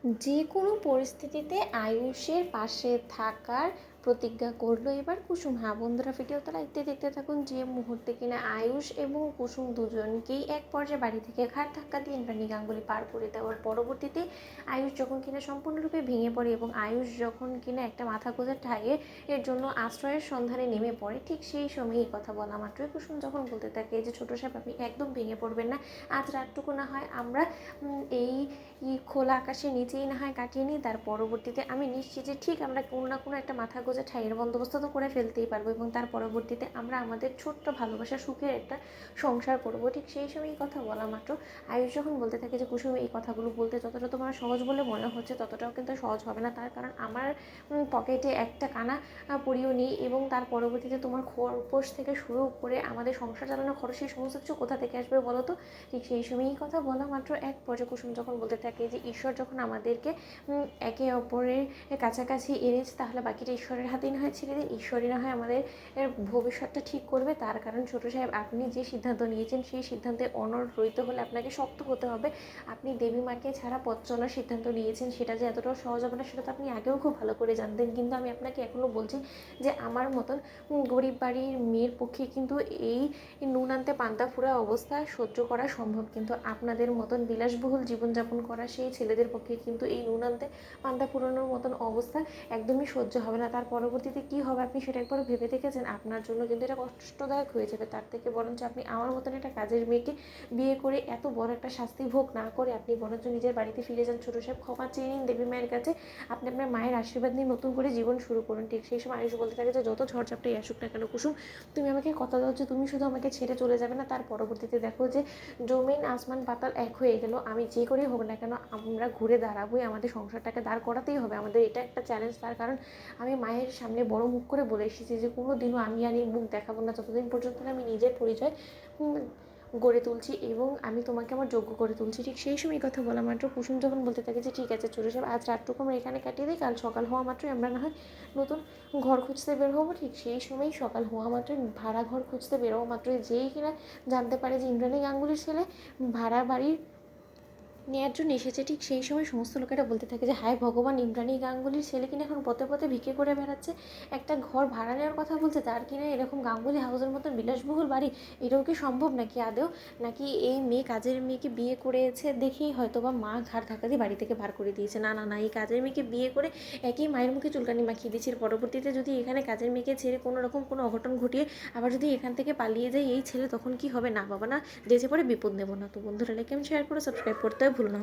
যে কোনো পরিস্থিতিতে আয়ুষের পাশে থাকার প্রতিজ্ঞা করলো এবার কুসুম। হ্যাঁ বন্ধুরা, ভিডিওটা দেখতে থাকুন। যে মুহূর্তে কিনা আয়ুষ এবং কুসুম দুজনকেই এক পর্যায়ে বাড়ি থেকে ঘাট ধাক্কা দিয়ে ইন্দ্রাণী গাঙ্গুলি পার করে দেওয়ার পরবর্তীতে আয়ুষ যখন কিনা সম্পূর্ণরূপে ভেঙে পড়ে এবং আয়ুষ যখন কিনা একটা মাথা গোঁজার ঠাইয়ে এর জন্য আশ্রয়ের সন্ধানে নেমে পড়ে, ঠিক সেই সময় এই কথা বলা মাত্রই কুসুম যখন বলতে থাকে যে ছোটো সাহেব আপনি একদম ভেঙে পড়বেন না, আজ রাতটুকু না হয় আমরা এই খোলা আকাশের নিচেই না হয় কাটিয়ে নিই, তার পরবর্তীতে আমি নিশ্চিত যে ঠিক আমরা কোনো না কোনো একটা মাথা গোঁজা ঠাইয়ের বন্দোবস্ত তো করে ফেলতেই পারবো এবং তার পরবর্তীতে আমরা আমাদের ছোট্ট ভালোবাসা সুখের একটা সংসার করবো। ঠিক সেই সময় এই কথা বলা মাত্র আয়ুষ যখন বলতে থাকে যে কুসুম এই কথাগুলো বলতে যতটা তোমার সহজ বলে মনে হচ্ছে ততটাও কিন্তু সহজ হবে না, তার কারণ আমার পকেটে একটা কানা পড়িও নেই এবং তার পরবর্তীতে তোমার খরপোশ থেকে শুরু করে আমাদের সংসার চালানোর খরচ সেই সমস্ত কিছু কোথা থেকে আসবে বলো তো। ঠিক সেই সময় এই কথা বলা মাত্র এক পর্যায়ে কুসুম যখন বলতে থাকে যে ঈশ্বর যখন আমাদেরকে একে অপরের কাছাকাছি এনেছে তাহলে বাকিটা ঈশ্বরের হাতেই না হয় ছেড়ে দিন, ঈশ্বরই না হয় আমাদের ভবিষ্যৎটা ঠিক করবে। তার কারণ ছোটো সাহেব আপনি যে সিদ্ধান্ত নিয়েছেন সেই সিদ্ধান্তে অনড় রইতে হলে আপনাকে শক্ত হতে হবে। আপনি দেবী মাকে ছাড়া পথ চলার সিদ্ধান্ত নিয়েছেন, সেটা যে এতটাও সহজ হবে না সেটা তো আপনি আগেও খুব ভালো করে জানতেন, কিন্তু আমি আপনাকে এখনও বলছি যে আমার মতন গরিব বাড়ির মেয়ের পক্ষে কিন্তু এই নুন আনতে পান্তা ফুরা অবস্থা সহ্য করা সম্ভব, কিন্তু আপনাদের মতন বিলাসবহুল জীবনযাপন করা সেই ছেলেদের পক্ষে কিন্তু এই নুন আনতে পান্তা ফুরানোর মতন অবস্থা একদমই সহ্য হবে না। তার পরবর্তীতে কী হবে আপনি সেটা একবার ভেবে দেখেছেন? আপনার জন্য কিন্তু এটা কষ্টদায়ক হয়ে যাবে। তার থেকে বরঞ্চ আপনি আমার মতন একটা কাজের মেয়েকে বিয়ে করে এত বড় একটা শাস্তি ভোগ না করে আপনি বরঞ্চ নিজের বাড়িতে ফিরে যান, ছোটো সাহেব ক্ষমা চেয়ে নিন দেবী মায়ের কাছে, আপনি আপনার মায়ের আশীর্বাদ নিয়ে নতুন করে জীবন শুরু করুন। ঠিক সেই সময় আয়ুষ বলতে থাকে যে যত ঝড়ঝাপটাই আসুক না কেন কুসুম, তুমি আমাকে কথা দাও যে তুমি শুধু আমাকে ছেড়ে চলে যাবে না। তার পরবর্তীতে দেখো যে জমিন আসমান পাতাল এক হয়ে গেল, আমি যে করেই হোক না কেন আমরা ঘুরে দাঁড়াবোই, আমাদের সংসারটাকে দাঁড় করাতেই হবে, আমাদের এটা একটা চ্যালেঞ্জ। তার কারণ আমি মায়ের সামনে বড় মুখ করে বলে এসেছি যে কোনো দিনও আমি আর এই মুখ দেখাবো না যতদিন পর্যন্ত আমি নিজের পরিচয় গড়ে তুলছি এবং আমি তোমাকে আমার যোগ্য করে তুলছি। ঠিক সেই সময় কথা বলা মাত্র কুসুম যখন বলতে থাকে যে ঠিক আছে ছোটো সাহেব আজ রাতটুকু আমরা এখানে কাটিয়ে দিই, কাল সকাল হওয়া মাত্রই আমরা না হয় নতুন ঘর খুঁজতে বের হবো। ঠিক সেই সময়ই সকাল হওয়া মাত্রই ভাড়া ঘর খুঁজতে বেরোবো মাত্রই যেই কিনা জানতে পারে যে ইন্দ্রাণী গাঙ্গুলির ছেলে ভাড়া বাড়ির নেওয়ার জন্য এসেছে, ঠিক সেই সময় সমস্ত লোকেরা বলতে থাকে যে হায় ভগবান, ইন্দ্রাণী গাঙ্গুলির ছেলে কিনা এখন পথে পথে ভিক্ষে করে বেড়াচ্ছে, একটা ঘর ভাড়া নেওয়ার কথা বলছে, তার কিনা এরকম গাঙ্গুলি হাউসের মতন বিলাসবহুল বাড়ি, এটাও কি সম্ভব নাকি আদেও? নাকি এই মেয়ে কাজের মেয়েকে বিয়ে করেছে দেখেই হয়তো বা মা ঘাড় ধাক্কা দিয়ে বাড়ি থেকে বার করে দিয়েছে? না না না, এই কাজের মেয়েকে বিয়ে করে একই মায়ের মুখে চুলকানি মাখিয়ে দিয়েছে। পরবর্তীতে যদি এখানে কাজের মেয়েকে ছেড়ে কোনো রকম কোনো অঘটন ঘটিয়ে আবার যদি এখান থেকে পালিয়ে যায় এই ছেলে, তখন কি হবে? না বাবা না, যেচে পরে বিপদ নেব না। তো বন্ধুরা লাইক শেয়ার করে সাবস্ক্রাইব করতে ভুলো না।